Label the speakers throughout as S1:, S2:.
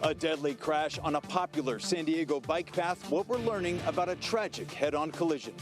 S1: A deadly crash on a popular San Diego bike path. What we're learning about a tragic head-on collision.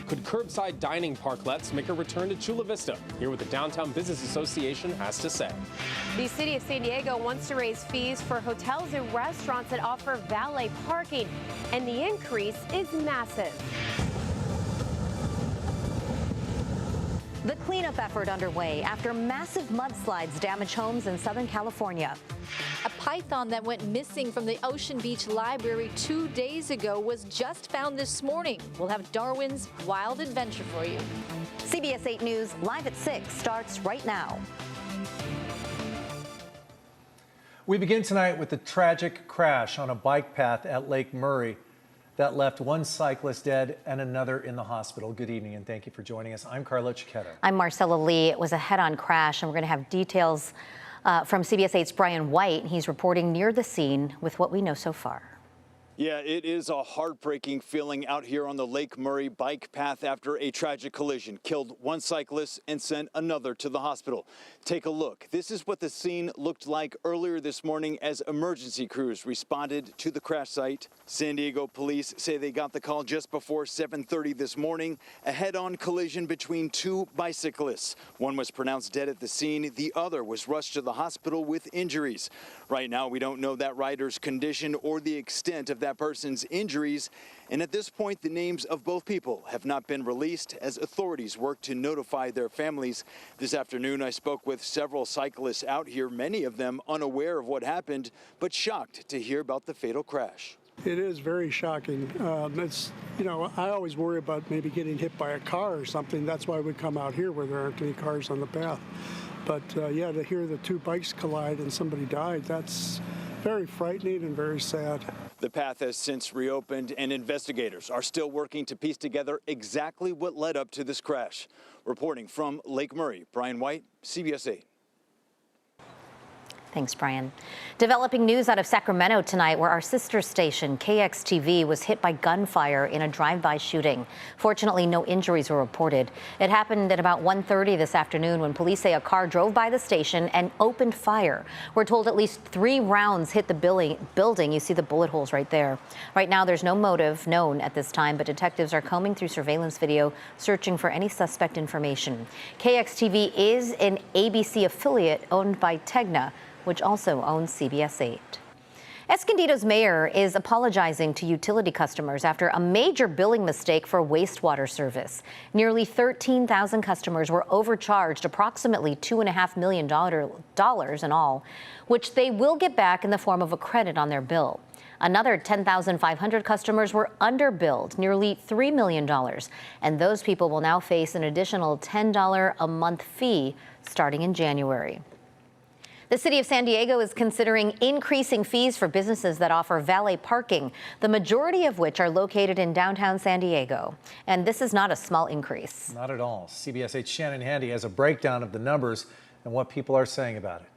S2: Could curbside dining parklets make a return to Chula Vista? Hear what the Downtown Business Association has to say.
S3: The city of San Diego wants to raise fees for hotels and restaurants that offer valet parking, and the increase is massive.
S4: The cleanup effort underway after massive mudslides damage homes in Southern California.
S5: A python that went missing from the Ocean Beach Library 2 days ago was just found this morning. We'll have Darwin's wild adventure for you.
S4: CBS 8 News live at 6 starts right now.
S6: We begin tonight with the tragic crash on a bike path at Lake Murray that left one cyclist dead and another in the hospital. Good evening and thank you for joining us. I'm Carla Chiquetta.
S4: I'm Marcella Lee. It was a head-on crash, and we're going to have details from CBS 8's Brian White. He's reporting near the scene with what we know so far.
S1: Yeah, it is a heartbreaking feeling out here on the Lake Murray bike path after a tragic collision. Killed one cyclist and sent another to the hospital. Take a look. This is what the scene looked like earlier this morning as emergency crews responded to the crash site. San Diego police say they got the call just before 7:30 this morning. A head-on collision between two bicyclists. One was pronounced dead at the scene. The other was rushed to the hospital with injuries. Right now, we don't know that rider's condition or the extent of that person's injuries, and at this point the names of both people have not been released as authorities work to notify their families. This afternoon I spoke with several cyclists out here, many of them unaware of what happened but shocked to hear about the fatal crash.
S7: It is very shocking. I always worry about maybe getting hit by a car or something. That's why we come out here where there aren't any cars on the path. But yeah, to hear the two bikes collide and somebody died, that's very frightening and very sad.
S1: The path has since reopened and investigators are still working to piece together exactly what led up to this crash. Reporting from Lake Murray, Brian White, CBS 8.
S4: Thanks, Brian. Developing news out of Sacramento tonight, where our sister station, KXTV, was hit by gunfire in a drive-by shooting. Fortunately, no injuries were reported. It happened at about 1:30 this afternoon when police say a car drove by the station and opened fire. We're told at least 3 rounds hit the building. You see the bullet holes right there. Right now, there's no motive known at this time, but detectives are combing through surveillance video, searching for any suspect information. KXTV is an ABC affiliate owned by Tegna, which also owns CBS 8. Escondido's mayor is apologizing to utility customers after a major billing mistake for wastewater service. Nearly 13,000 customers were overcharged approximately $2.5 million in all, which they will get back in the form of a credit on their bill. Another 10,500 customers were underbilled, nearly $3 million, and those people will now face an additional $10 a month fee starting in January. The city of San Diego is considering increasing fees for businesses that offer valet parking, the majority of which are located in downtown San Diego. And this is not a small increase.
S6: Not at all. CBS 8's Shannon Handy has a breakdown of the numbers and what people are saying about it.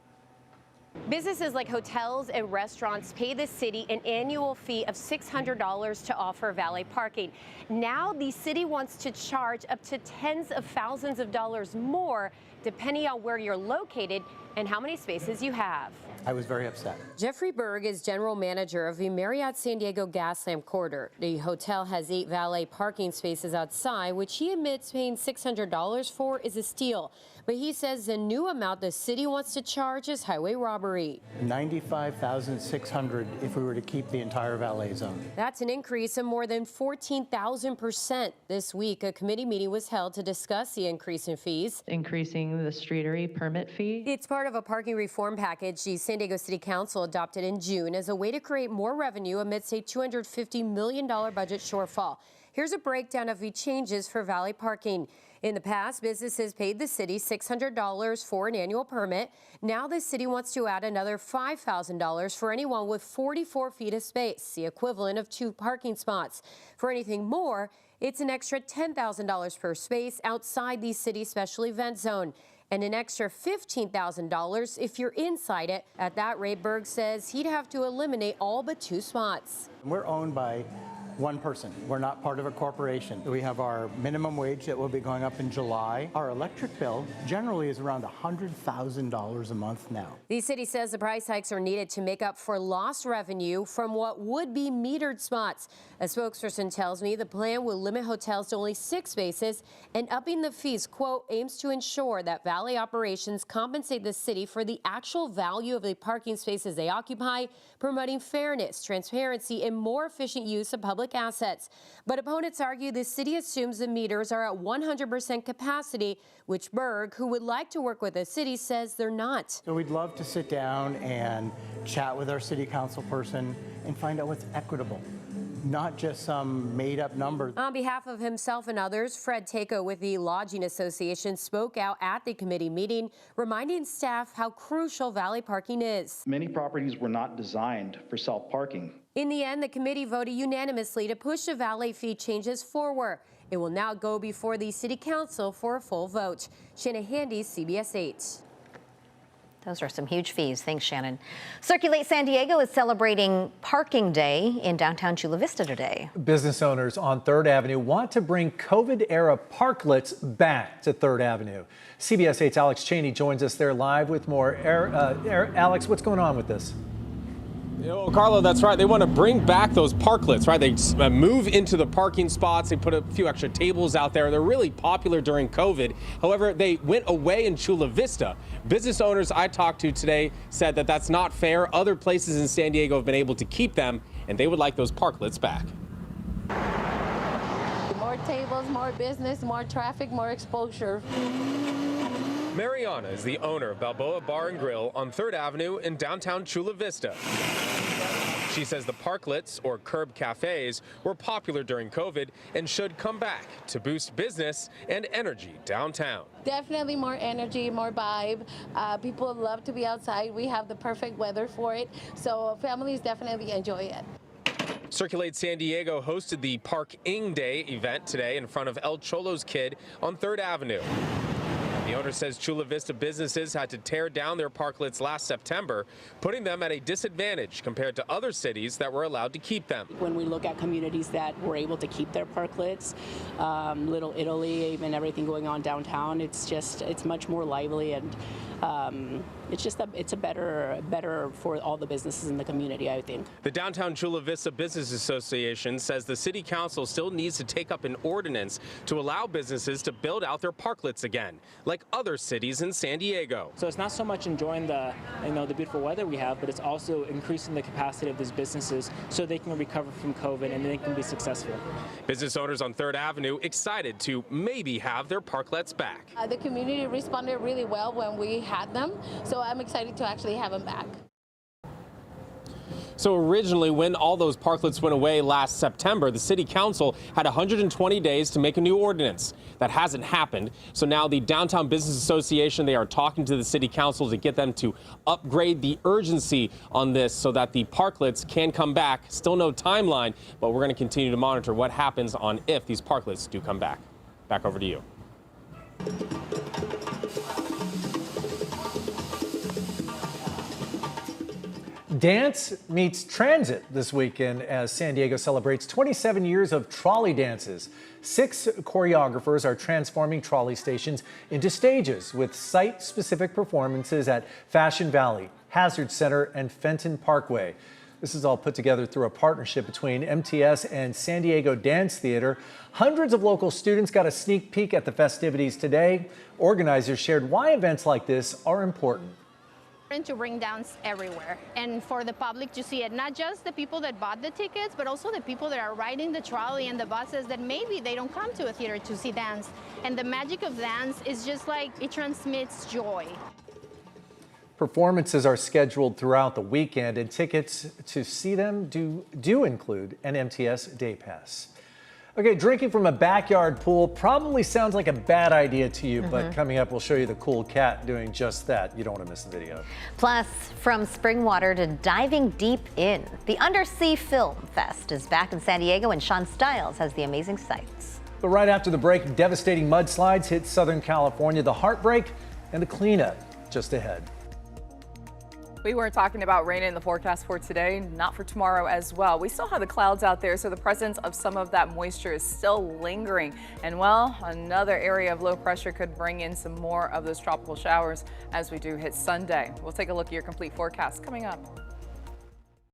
S3: Businesses like hotels and restaurants pay the city an annual fee of $600 to offer valet parking. Now the city wants to charge up to tens of thousands of dollars more, depending on where you're located and how many spaces you have.
S8: I was very upset.
S3: Jeffrey Berg is general manager of the Marriott San Diego Gaslamp Quarter. The hotel has 8 valet parking spaces outside, which he admits paying $600 for is a steal. But he says the new amount the city wants to charge is highway robbery.
S8: $95,600 if we were to keep the entire valet zone.
S3: That's an increase of more than 14,000%. This week, a committee meeting was held to discuss the increase in fees.
S9: Increasing the streetery permit fee.
S3: It's part of a parking reform package the San Diego City Council adopted in June as a way to create more revenue amidst a $250 million budget shortfall. Here's a breakdown of the changes for valet parking. In the past, businesses paid the city $600 for an annual permit. Now the city wants to add another $5,000 for anyone with 44 feet of space, the equivalent of 2 parking spots. For anything more, it's an extra $10,000 per space outside the city special event zone, and an extra $15,000 if you're inside it. At that rate, Berg says he'd have to eliminate all but 2 spots.
S8: We're owned by One person. We're not part of a corporation. We have our minimum wage that will be going up in July. Our electric bill generally is around $100,000 a month now.
S3: The city says the price hikes are needed to make up for lost revenue from what would be metered spots. A spokesperson tells me the plan will limit hotels to only 6 spaces, and upping the fees, quote, aims to ensure that Valet operations compensate the city for the actual value of the parking spaces they occupy, promoting fairness, transparency, and more efficient use of public assets. But opponents argue the city assumes the meters are at 100% capacity, which Berg, who would like to work with the city, says they're not.
S8: So we'd love to sit down and chat with our city council person and find out what's equitable, not just some made-up number.
S3: On behalf of himself and others, Fred Tako with the Lodging Association spoke out at the committee meeting, reminding staff how crucial Valet parking is.
S10: Many properties were not designed for self-parking.
S3: In the end, the committee voted unanimously to push the Valet fee changes forward. It will now go before the City Council for a full vote. Shannon Handy, CBS 8.
S4: Those are some huge fees. Thanks, Shannon. Circulate San Diego is celebrating Parking Day in downtown Chula Vista today.
S6: Business owners on 3rd Avenue want to bring COVID-era parklets back to 3rd Avenue. CBS 8's Alex Cheney joins us there live with more. Alex, what's going on with this?
S2: Oh, Carlo, that's right. They want to bring back those parklets, right? They move into the parking spots. They put a few extra tables out there. They're really popular during COVID. However, they went away in Chula Vista. Business owners I talked to today said that that's not fair. Other places in San Diego have been able to keep them, and they would like those parklets back.
S11: More tables, more business, more traffic, more exposure.
S2: Mariana is the owner of Balboa Bar and Grill on 3rd Avenue in downtown Chula Vista. She says the parklets, or curb cafes, were popular during COVID and should come back to boost business and energy downtown.
S11: Definitely more energy, more vibe. People love to be outside. We have the perfect weather for it, so families definitely enjoy it.
S2: Circulate San Diego hosted the Parking Day event today in front of El Cholo's Kid on 3rd Avenue. The owner says Chula Vista businesses had to tear down their parklets last September, putting them at a disadvantage compared to other cities that were allowed to keep them.
S12: When we look at communities that were able to keep their parklets, Little Italy, even everything going on downtown, it's much more lively, and it's a better for all the businesses in the community, I think.
S2: The Downtown Chula Vista Business Association says the city council still needs to take up an ordinance to allow businesses to build out their parklets again, like other cities in San Diego.
S13: So it's not so much enjoying the beautiful weather we have, but it's also increasing the capacity of these businesses so they can recover from COVID and they can be successful.
S2: Business owners on 3rd Avenue excited to maybe have their parklets back.
S11: The community responded really well when we had them, so I'm excited to actually have them back.
S2: So originally, when all those parklets went away last September, the city council had 120 days to make a new ordinance. That hasn't happened. So now the Downtown Business Association, they are talking to the city council to get them to upgrade the urgency on this so that the parklets can come back. Still no timeline, but we're going to continue to monitor what happens on if these parklets do come back. Back over to you.
S6: Dance meets transit this weekend as San Diego celebrates 27 years of trolley dances. 6 choreographers are transforming trolley stations into stages with site-specific performances at Fashion Valley, Hazard Center, and Fenton Parkway. This is all put together through a partnership between MTS and San Diego Dance Theater. Hundreds of local students got a sneak peek at the festivities today. Organizers shared why events like this are important.
S14: To bring dance everywhere and for the public to see it, not just the people that bought the tickets, but also the people that are riding the trolley and the buses that maybe they don't come to a theater to see dance. And the magic of dance is just like it transmits joy.
S6: Performances are scheduled throughout the weekend, and tickets to see them do include an MTS day pass. Okay, drinking from a backyard pool probably sounds like a bad idea to you, but coming up, we'll show you the cool cat doing just that. You don't want to miss the video.
S4: Plus, from spring water to diving deep in, the Undersea Film Fest is back in San Diego, and Sean Stiles has the amazing sights.
S6: But right after the break, devastating mudslides hit Southern California, the heartbreak and the cleanup just ahead.
S15: We weren't talking about rain in the forecast for today, not for tomorrow as well. We still have the clouds out there, so the presence of some of that moisture is still lingering. And well, another area of low pressure could bring in some more of those tropical showers as we do hit Sunday. We'll take a look at your complete forecast coming up.